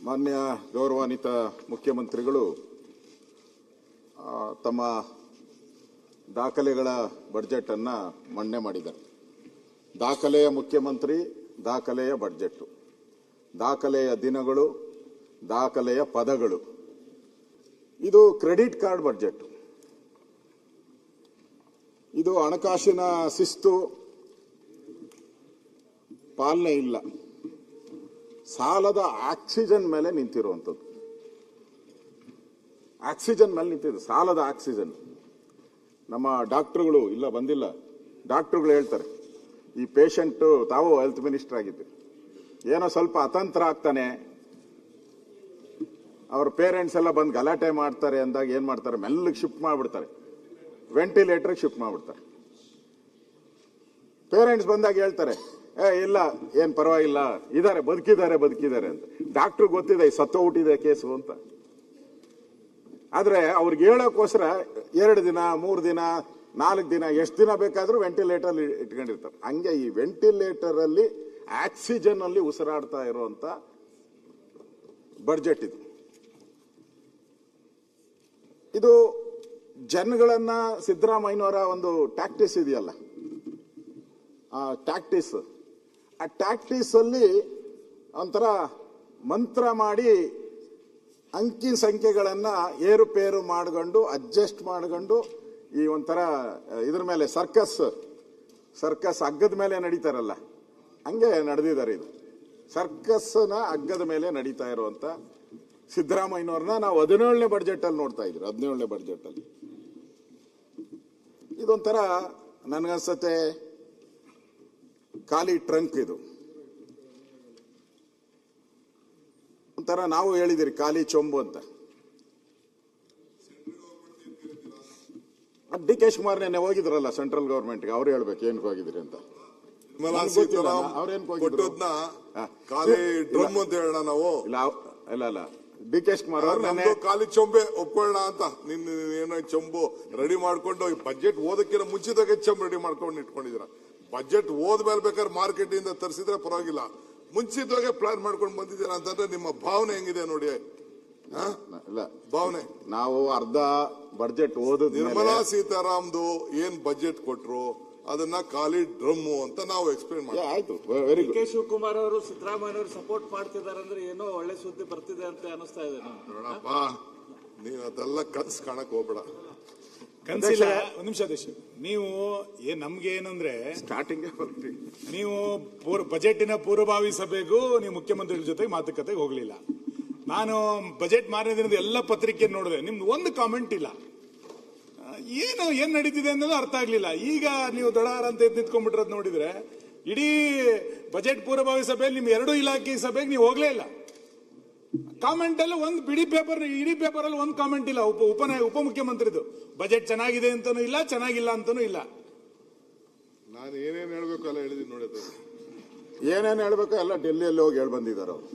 ಮಾನ್ಯ ಗೌರವಾನ್ವಿತ ಮುಖ್ಯಮಂತ್ರಿಗಳು ತಮ್ಮ ದಾಖಲೆಗಳ ಬಡ್ಜೆಟ್ ಅನ್ನ ಮಂಡನೆ ಮಾಡಿದ್ದಾರೆ. ದಾಖಲೆಯ ಮುಖ್ಯಮಂತ್ರಿ, ದಾಖಲೆಯ ಬಡ್ಜೆಟ್, ದಾಖಲೆಯ ದಿನಗಳು, ದಾಖಲೆಯ ಪದಗಳು. ಇದು ಕ್ರೆಡಿಟ್ ಕಾರ್ಡ್ ಬಡ್ಜೆಟ್. ಇದು ಹಣಕಾಸಿನ ಶಿಸ್ತು ಪಾಲನೆ ಇಲ್ಲ. ಸಾಲದ ಆಕ್ಸಿಜನ್ ಮೇಲೆ ನಿಂತಿರುವಂಥದ್ದು. ಆಕ್ಸಿಜನ್ ಮೇಲೆ ನಿಂತಿದ್ದು, ಸಾಲದ ಆಕ್ಸಿಜನ್. ನಮ್ಮ ಡಾಕ್ಟರ್ಗಳು ಇಲ್ಲ ಬಂದಿಲ್ಲ, ಡಾಕ್ಟರ್ಗಳು ಹೇಳ್ತಾರೆ, ಈ ಪೇಷಂಟ್ ತಾವು ಹೆಲ್ತ್ ಮಿನಿಸ್ಟರ್ ಆಗಿದ್ದು, ಏನೋ ಸ್ವಲ್ಪ ಅತಂತ್ರ ಆಗ್ತಾನೆ, ಅವ್ರ ಪೇರೆಂಟ್ಸ್ ಎಲ್ಲ ಬಂದು ಗಲಾಟೆ ಮಾಡ್ತಾರೆ ಅಂದಾಗ ಏನ್ ಮಾಡ್ತಾರೆ, ಮೆಲ್ಲಗೆ ಶಿಫ್ಟ್ ಮಾಡ್ಬಿಡ್ತಾರೆ, ವೆಂಟಿಲೇಟರ್ಗೆ ಶಿಫ್ಟ್ ಮಾಡ್ಬಿಡ್ತಾರೆ. ಪೇರೆಂಟ್ಸ್ ಬಂದಾಗ ಹೇಳ್ತಾರೆ, ಇಲ್ಲ ಏನ್ ಪರವಾಗಿಲ್ಲ, ಇದಾರೆ, ಬದುಕಿದ್ದಾರೆ ಅಂತ. ಡಾಕ್ಟರ್ ಗೊತ್ತಿದೆ ಸತ್ತೋಗ್ಬಿಟ್ಟಿದೆ ಕೇಸು ಅಂತ. ಆದ್ರೆ ಅವ್ರಿಗೆ ಹೇಳೋಕ್ಕೋಸ್ಕರ 2 ದಿನ 3 ದಿನ 4 ದಿನ ಎಷ್ಟು ದಿನ ಬೇಕಾದ್ರೂ ವೆಂಟಿಲೇಟರ್ ಇಟ್ಕೊಂಡಿರ್ತಾರೆ. ಹಂಗೆ ಈ ವೆಂಟಿಲೇಟರ್ ಅಲ್ಲಿ ಆಕ್ಸಿಜನ್ ಅಲ್ಲಿ ಉಸಿರಾಡ್ತಾ ಇರುವಂತ ಬಡ್ಜೆಟ್ ಇದು. ಇದು ಜನಗಳನ್ನ ಸಿದ್ದರಾಮಯ್ಯನವರ ಒಂದು ಟ್ಯಾಕ್ಟಿಸ್ ಇದೆಯಲ್ಲ, ಆ ಟ್ಯಾಕ್ಟಿಸ್ ಅಲ್ಲಿ ಒಂಥರ ಮಂತ್ರ ಮಾಡಿ ಅಂಕಿ ಸಂಖ್ಯೆಗಳನ್ನ ಏರುಪೇರು ಮಾಡಿಕೊಂಡು ಅಡ್ಜಸ್ಟ್ ಮಾಡಿಕೊಂಡು ಈ ಒಂಥರ ಇದ್ರ ಮೇಲೆ ಸರ್ಕಸ್ ಹಗ್ಗದ ಮೇಲೆ ನಡೀತಾರಲ್ಲ, ಹಂಗೆ ನಡೆದಿದ್ದಾರೆ. ಇದು ಸರ್ಕಸ್ನ ಹಗ್ಗದ ಮೇಲೆ ನಡೀತಾ ಇರುವಂತ ಸಿದ್ದರಾಮಯ್ಯನವ್ರನ್ನ ನಾವು 17ನೇ ಬಡ್ಜೆಟ್ ಅಲ್ಲಿ ನೋಡ್ತಾ ಇದ್ವಿ. 17ನೇ ಬಡ್ಜೆಟ್ ಅಲ್ಲಿ ಇದೊಂಥರ ನನ್ಗನ್ಸತ್ತೆ ಖಾಲಿ ಟ್ರಂಕ್. ಇದು ಒಂಥರ ನಾವು ಹೇಳಿದಿರಿ ಖಾಲಿ ಚೊಂಬು ಅಂತ. ಡಿ ಕೆ ಶಿವಕುಮಾರ್ ನೆನ್ನೆ ಹೋಗಿದ್ರಲ್ಲ ಸೆಂಟ್ರಲ್ ಗವರ್ಮೆಂಟ್ಗೆ, ಅವ್ರು ಹೇಳ್ಬೇಕು ಏನಕ್ಕೆ ಹೋಗಿದ್ರಿ ಅಂತ. ಇಲ್ಲ ಡಿ ಕೆ ಶಿವಕುಮಾರ್ ಅವ್ರು ಖಾಲಿ ಚೊಂಬೆ ಒಪ್ಕೊಳ್ಳೋಣ ಅಂತ ಏನೋ ಚೊಂಬು ರೆಡಿ ಮಾಡ್ಕೊಂಡು ಬಜೆಟ್ ಓದಕ್ಕಿಂತ ಮುಂಚಿತವಾಗಿ ಚೊಂಬು ರೆಡಿ ಮಾಡ್ಕೊಂಡು ಇಟ್ಕೊಂಡಿದ್ರ. ಬಜೆಟ್ ಓದ್ಮೇಲೆ ಬೇಕಾದ್ರೆ ಮಾರ್ಕೆಟ್ ಇಂದ ತರಿಸಿದ್ರೆ ಪರವಾಗಿಲ್ಲ, ಮುಂಚಿತವಾಗಿ ಪ್ಲಾನ್ ಮಾಡ್ಕೊಂಡು ಬಂದಿದ್ದೀರಾ ಅಂತಂದ್ರೆ ನಿಮ್ಮ ಭಾವನೆ ಹೆಂಗಿದೆ ನೋಡಿ. ಇಲ್ಲ ಭಾವನೆ, ನಾವು ಅರ್ಧ ಬಡ್ಜೆಟ್ ಓದ ನಿರ್ಮಲಾ ಸೀತಾರಾಮ್ದು ಏನ್ ಬಜೆಟ್ ಕೊಟ್ರು ಅದನ್ನ ಖಾಲಿ ಡ್ರಮ್ಮು ಅಂತ ನಾವು ಎಕ್ಸ್ಪ್ಲೇನ್ ಮಾಡಿ. ಆಯ್ತು, ವೆರಿ ಗುಡ್. ಕೆ ಶಿವಕುಮಾರ್ ಅವರು ಸಿದ್ದರಾಮಯ್ಯ ಅವರು ಸಪೋರ್ಟ್ ಮಾಡ್ತಿದ್ದಾರೆ ಅಂದ್ರೆ ಏನೋ ಒಳ್ಳೆ ಸುದ್ದಿ ಬರ್ತಿದೆ ಅಂತ ಅನಿಸ್ತಾ ಇದೆ. ನೋಡಪ್ಪ, ನೀವ್ ಅದೆಲ್ಲ ಕನ್ಸ್ ಕಾಣಕ್ ಹೋಗ್ಬೇಡ. ಕನ್ಸಿಲ್ಲ. ಒಂದ್ ನಿಮಿಷ ಅಧ್ಯಕ್ಷ, ನೀವು ನಮ್ಗೆ ಏನಂದ್ರೆ ಸ್ಟಾರ್ಟಿಂಗ್ ನೀವು ಬಜೆಟಿನ ಪೂರ್ವಭಾವಿ ಸಭೆಗೂ ನೀವು ಮುಖ್ಯಮಂತ್ರಿಗಳ ಜೊತೆ ಮಾತುಕತೆಗೆ ಹೋಗ್ಲಿಲ್ಲ. ನಾನು ಬಜೆಟ್ ಮಾರನೇ ದಿನದ ಎಲ್ಲ ಪತ್ರಿಕೆ ನೋಡಿದೆ, ನಿಮ್ದು ಒಂದು ಕಾಮೆಂಟ್ ಇಲ್ಲ. ಏನ್ ನಡೀತಿದೆ ಅನ್ನೋದು ಅರ್ಥ ಆಗ್ಲಿಲ್ಲ. ಈಗ ನೀವು ದಡಾರ ಅಂತ ನಿಂತ್ಕೊಂಡ್ಬಿಟ್ರದ್ ನೋಡಿದ್ರೆ ಇಡೀ ಬಜೆಟ್ ಪೂರ್ವಭಾವಿ ಸಭೆಯಲ್ಲಿ ನಿಮ್ 2 ಇಲಾಖೆ ಸಭೆಗೆ ನೀವು ಹೋಗ್ಲೇ ಇಲ್ಲ. ಕಾಮೆಂಟ್ ಅಲ್ಲಿ ಒಂದು ಇಡೀ ಪೇಪರ್ ಅಲ್ಲಿ ಒಂದು ಕಾಮೆಂಟ್ ಇಲ್ಲ. ಉಪಮುಖ್ಯಮಂತ್ರಿದು ಬಜೆಟ್ ಚೆನ್ನಾಗಿದೆ ಅಂತಾನೂ ಇಲ್ಲ, ಚೆನ್ನಾಗಿಲ್ಲ ಅಂತಾನೂ ಇಲ್ಲ. ನಾನು ಏನೇನ್ ಹೇಳ್ಬೇಕು ಎಲ್ಲ ಹೇಳಿದೀನಿ ನೋಡಿ. ಏನೇನು ಹೇಳ್ಬೇಕು ಎಲ್ಲ ಡೆಲ್ಲಿಯಲ್ಲಿ ಹೋಗಿ ಹೇಳಿ ಬಂದಿದ್ದಾರೆ ಅವರು.